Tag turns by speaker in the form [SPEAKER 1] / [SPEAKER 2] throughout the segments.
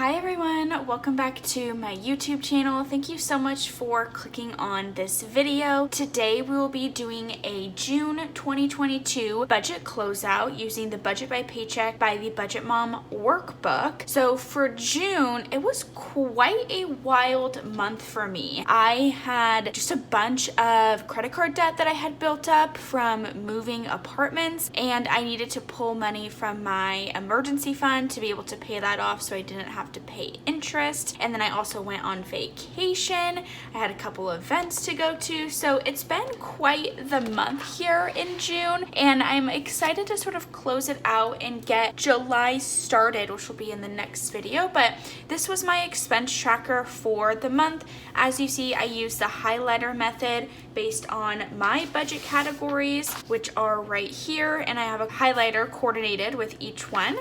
[SPEAKER 1] Hi everyone, welcome back to my YouTube channel. Thank you so much for clicking on this video. Today we will be doing a June 2022 budget closeout using the Budget by Paycheck by the Budget Mom workbook. So for June, it was quite a wild month for me. I had just a bunch of credit card debt that I had built up from moving apartments, and I needed to pull money from my emergency fund to be able to pay that off so I didn't have to pay interest. And then I also went on vacation. I had a couple events to go to, so it's been quite the month here in June, and I'm excited to sort of close it out and get July started, which will be in the next video. But this was my expense tracker for the month. As you see, I use the highlighter method based on my budget categories, which are right here, and I have a highlighter coordinated with each one,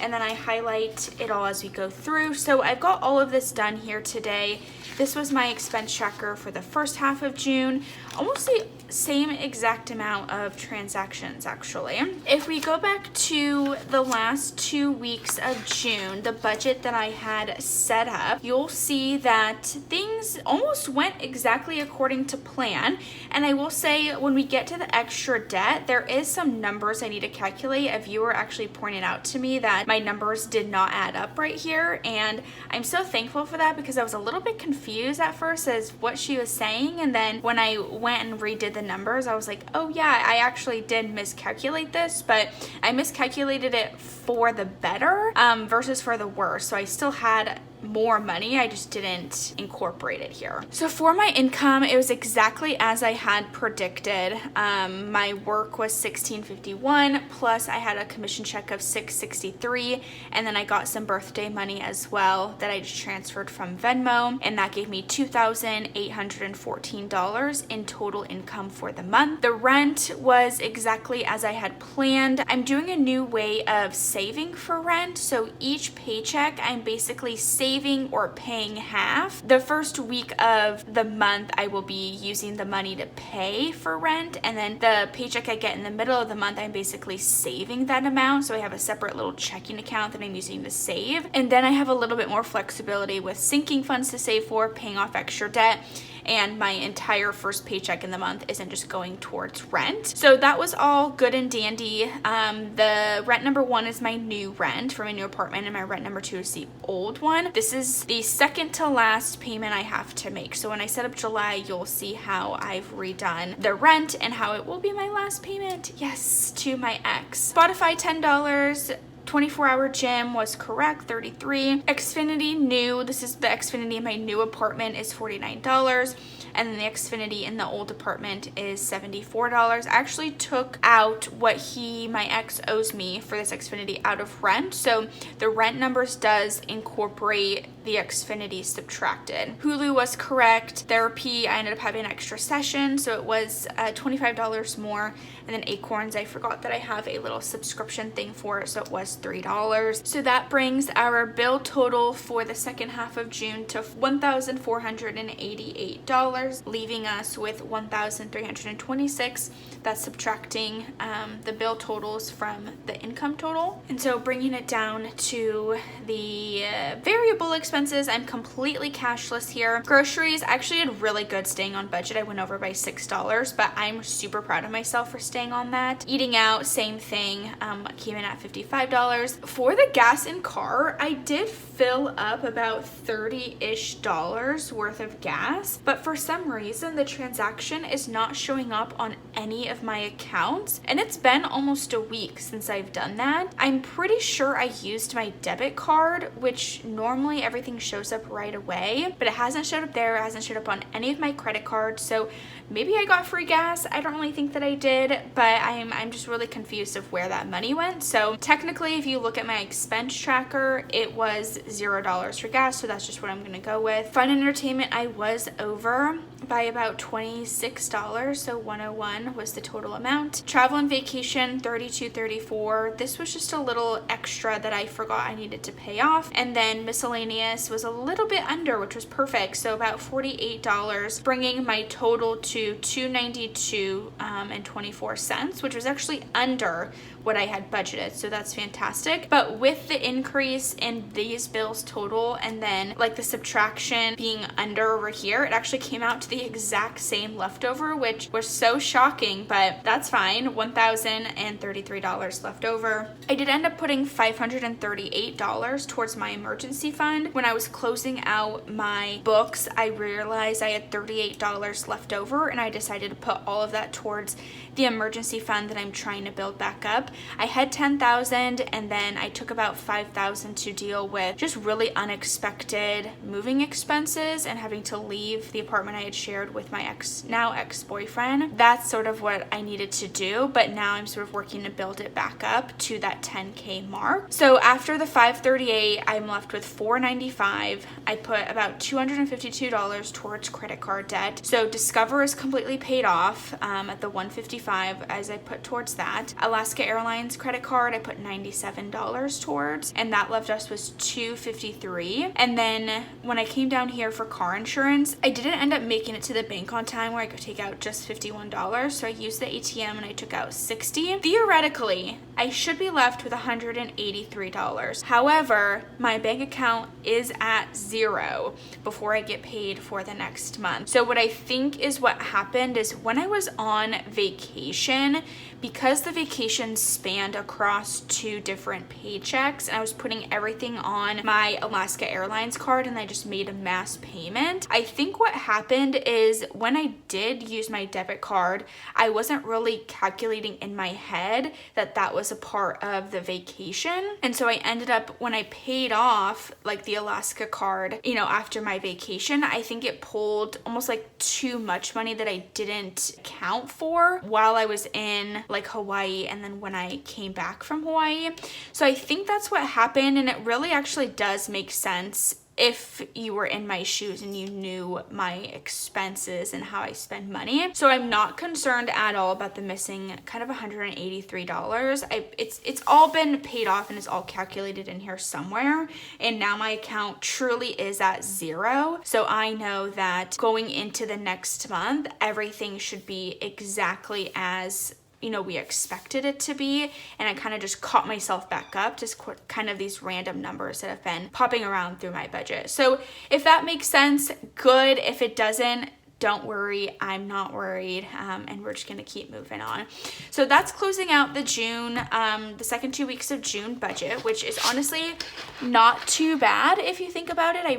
[SPEAKER 1] and then I highlight it all as we go through. So I've got all of this done here today. This was my expense tracker for the first half of June, almost the same exact amount of transactions actually. If we go back to the last 2 weeks of June, the budget that I had set up, you'll see that things almost went exactly according to plan. And I will say, when we get to the extra debt, there is some numbers I need to calculate. A viewer actually pointed out to me that my numbers did not add up right here, and I'm so thankful for that because I was a little bit confused at first as what she was saying, and then when I went and redid the numbers, I was like, oh yeah, I actually did miscalculate this, but I miscalculated it for the better versus for the worse. So I still had more money, I just didn't incorporate it here. So for my income, it was exactly as I had predicted. My work was $1,651, plus I had a commission check of $663, and then I got some birthday money as well that I just transferred from Venmo, and that gave me $2,814 in total income for the month. The rent was exactly as I had planned. I'm doing a new way of saving for rent, so each paycheck I'm basically saving or paying half. The first week of the month, I will be using the money to pay for rent, and then the paycheck I get in the middle of the month, I'm basically saving that amount. So I have a separate little checking account that I'm using to save, and then I have a little bit more flexibility with sinking funds to save for, paying off extra debt, and my entire first paycheck in the month isn't just going towards rent. So that was all good and dandy. The rent number 1 is my new rent for my new apartment, and my rent number 2 is the old one. This is the second to last payment I have to make. So when I set up July, you'll see how I've redone the rent and how it will be my last payment. Yes, to my ex. Spotify, $10. 24-hour gym was correct, $33. Xfinity new, this is the Xfinity in my new apartment, is $49. And then the Xfinity in the old apartment is $74. I actually took out what my ex owes me for this Xfinity out of rent. So the rent numbers does incorporate the Xfinity subtracted. Hulu was correct. Therapy, I ended up having an extra session, so it was $25 more. And then Acorns, I forgot that I have a little subscription thing for it, so it was $3. So that brings our bill total for the second half of June to $1,488, leaving us with $1,326. That's subtracting the bill totals from the income total. And so bringing it down to the variable expenses, I'm completely cashless here. Groceries, I actually did really good staying on budget. I went over by $6, but I'm super proud of myself for staying on that. Eating out, same thing, came in at $55. For the gas in car, I did fill up about $30-ish worth of gas, but for some reason the transaction is not showing up on any of my accounts, and it's been almost a week since I've done that. I'm pretty sure I used my debit card, which normally everything shows up right away, but it hasn't showed up there. It hasn't showed up on any of my credit cards, so maybe I got free gas. I don't really think that I did, but I'm just really confused of where that money went. So technically, if you look at my expense tracker, it was $0 for gas, so that's just what I'm gonna go with. Fun and entertainment, I was over by about $26, so $101 was the total amount. Travel and vacation, $32.34. This was just a little extra that I forgot I needed to pay off. And then miscellaneous was a little bit under, which was perfect, so about $48, bringing my total to $292.24, which was actually under what I had budgeted, so that's fantastic. But with the increase in these bills total and then like the subtraction being under over here, it actually came out to the exact same leftover, which was so shocking, but that's fine. $1,033 left over. I did end up putting $538 towards my emergency fund. When I was closing out my books, I realized I had $38 left over, and I decided to put all of that towards the emergency fund that I'm trying to build back up. I had $10,000, and then I took about $5,000 to deal with just really unexpected moving expenses and having to leave the apartment I had shared with my ex-boyfriend. That's sort of what I needed to do, but now I'm sort of working to build it back up to that $10K mark. So after the $538, I'm left with $495. I put about $252 towards credit card debt. So Discover is completely paid off at the $155 as I put towards that. Alaska Airlines credit card, I put $97 towards, and that left us was $253. And then when I came down here for car insurance, I didn't end up making it to the bank on time where I could take out just $51. So I used the ATM and I took out $60. Theoretically, I should be left with $183. However, my bank account is at zero before I get paid for the next month. So what I think is what happened is when I was on vacation, because the vacation spanned across 2 different paychecks, and I was putting everything on my Alaska Airlines card and I just made a mass payment, I think what happened is when I did use my debit card, I wasn't really calculating in my head that that was a part of the vacation. And so I ended up, when I paid off like the Alaska card, you know, after my vacation, I think it pulled almost like too much money that I didn't account for while I was in like Hawaii and then when I came back from Hawaii. So I think that's what happened, and it really actually does make sense if you were in my shoes and you knew my expenses and how I spend money. So I'm not concerned at all about the missing kind of $183. It's all been paid off and it's all calculated in here somewhere. And now my account truly is at zero. So I know that going into the next month, everything should be exactly as we expected it to be. And I kind of just caught myself back up, just kind of these random numbers that have been popping around through my budget. So if that makes sense, good. If it doesn't, don't worry, I'm not worried, and we're just gonna keep moving on. So that's closing out the June, the second 2 weeks of June budget, which is honestly not too bad if you think about it. I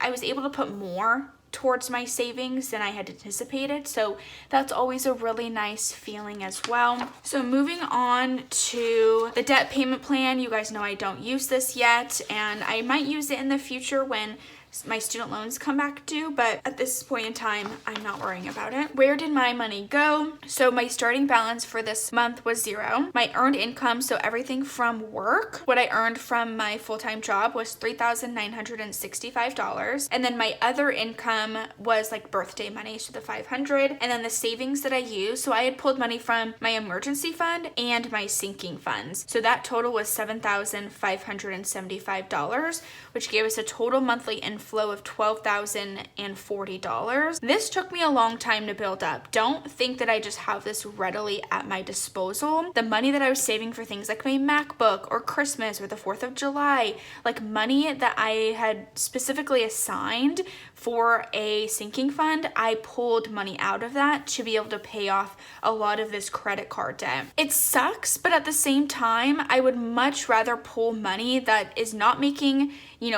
[SPEAKER 1] was able to put more towards my savings than I had anticipated, so that's always a really nice feeling as well. So moving on to the debt payment plan, you guys know I don't use this yet, and I might use it in the future when my student loans come back due, but at this point in time, I'm not worrying about it. Where did my money go? So my starting balance for this month was zero. My earned income, so everything from work, what I earned from my full-time job was $3,965. And then my other income was like birthday money, so the $500. And then the savings that I used, so I had pulled money from my emergency fund and my sinking funds. So that total was $7,575, which gave us a total monthly inflow of $12,040. This took me a long time to build up. Don't think that I just have this readily at my disposal. The money that I was saving for things like my MacBook or Christmas or the 4th of July, like money that I had specifically assigned for a sinking fund, I pulled money out of that to be able to pay off a lot of this credit card debt. It sucks, but at the same time, I would much rather pull money that is not making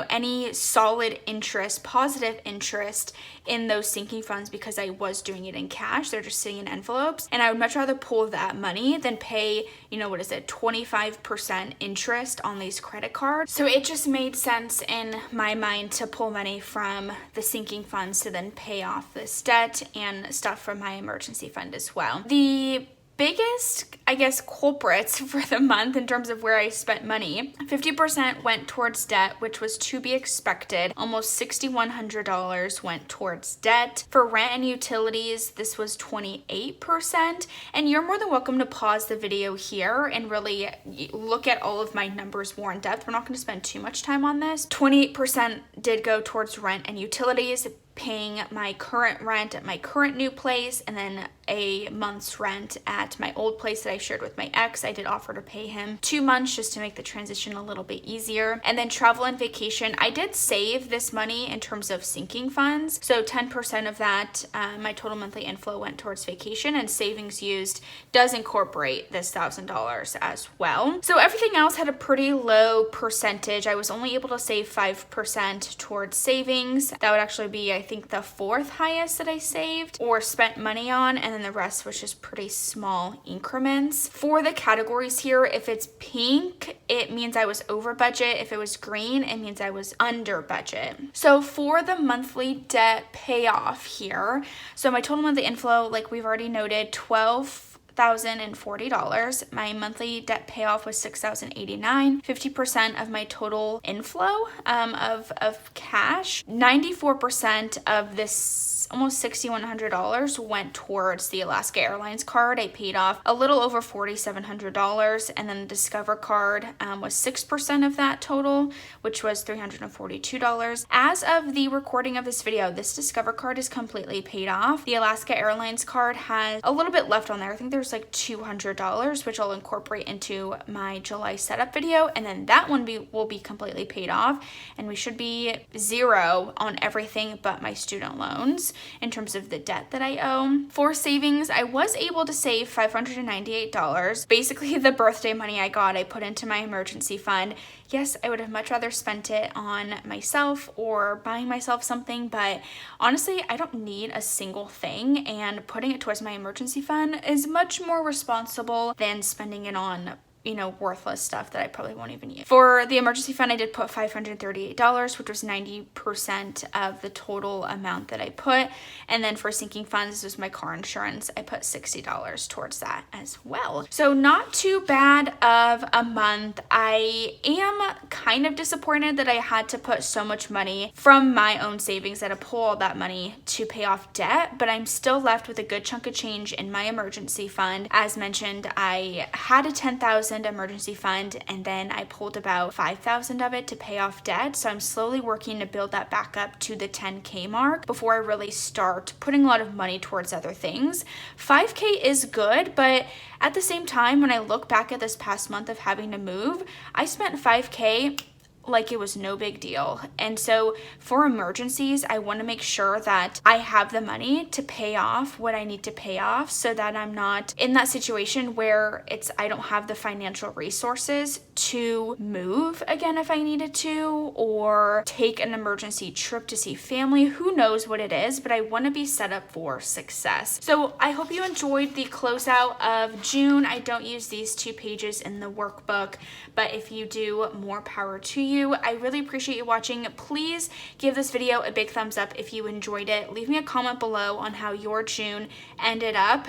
[SPEAKER 1] any solid interest, positive interest in those sinking funds, because I was doing it in cash. They're just sitting in envelopes. And I would much rather pull that money than pay, 25% interest on these credit cards. So it just made sense in my mind to pull money from the sinking funds to then pay off this debt and stuff from my emergency fund as well. The biggest, I guess, culprits for the month in terms of where I spent money, 50% went towards debt, which was to be expected. Almost $6,100 went towards debt. For rent and utilities, this was 28%. And you're more than welcome to pause the video here and really look at all of my numbers more in depth. We're not going to spend too much time on this. 28% did go towards rent and utilities, paying my current rent at my current new place, and then a month's rent at my old place that I shared with my ex. I did offer to pay him 2 months just to make the transition a little bit easier. And then travel and vacation, I did save this money in terms of sinking funds. So 10% of that, my total monthly inflow went towards vacation, and savings used does incorporate this $1,000 as well. So everything else had a pretty low percentage. I was only able to save 5% towards savings. That would actually be, I think, the fourth highest that I saved or spent money on, and then the rest was just pretty small increments. For the categories here, if it's pink, it means I was over budget. If it was green, it means I was under budget. So for the monthly debt payoff here, so my total monthly inflow, like we've already noted, $12,040. My monthly debt payoff was $6,089. 50% of my total inflow of cash. 94% of this almost $6,100 went towards the Alaska Airlines card. I paid off a little over $4,700, and then the Discover card was 6% of that total, which was $342. As of the recording of this video, this Discover card is completely paid off. The Alaska Airlines card has a little bit left on there. I think there's like $200, which I'll incorporate into my July setup video, and then that one will be completely paid off, and we should be zero on everything but my student loans in terms of the debt that I owe. For savings, I was able to save $598. Basically, the birthday money I got, I put into my emergency fund. Yes, I would have much rather spent it on myself or buying myself something, but honestly, I don't need a single thing, and putting it towards my emergency fund is much more responsible than spending it on, you know, worthless stuff that I probably won't even use. For the emergency fund, I did put $538, which was 90% of the total amount that I put. And then for sinking funds, this was my car insurance. I put $60 towards that as well. So not too bad of a month. I am kind of disappointed that I had to put so much money from my own savings. I had to pull all that money to pay off debt, but I'm still left with a good chunk of change in my emergency fund. As mentioned, I had a $10,000 emergency fund, and then I pulled about $5,000 of it to pay off debt. So I'm slowly working to build that back up to the $10K mark before I really start putting a lot of money towards other things. $5K is good, but at the same time, when I look back at this past month of having to move, I spent $5K like it was no big deal. And so for emergencies, I want to make sure that I have the money to pay off what I need to pay off, so that I'm not in that situation where I don't have the financial resources to move again if I needed to, or take an emergency trip to see family. Who knows what it is, but I want to be set up for success. So I hope you enjoyed the closeout of June. I don't use these 2 pages in the workbook, but if you do, more power to you. I really appreciate you watching. Please give this video a big thumbs up if you enjoyed it. Leave me a comment below on how your June ended up.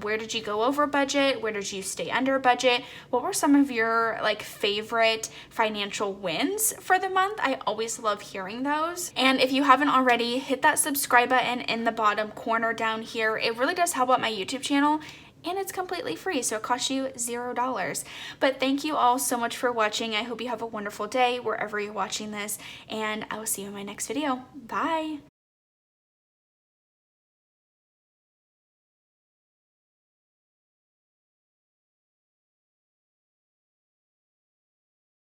[SPEAKER 1] Where did you go over budget? Where did you stay under budget? What were some of your favorite financial wins for the month? I always love hearing those. And if you haven't already, hit that subscribe button in the bottom corner down here. It really does help out my YouTube channel, and it's completely free, so it costs you $0. But thank you all so much for watching. I hope you have a wonderful day wherever you're watching this, and I will see you in my next video. Bye!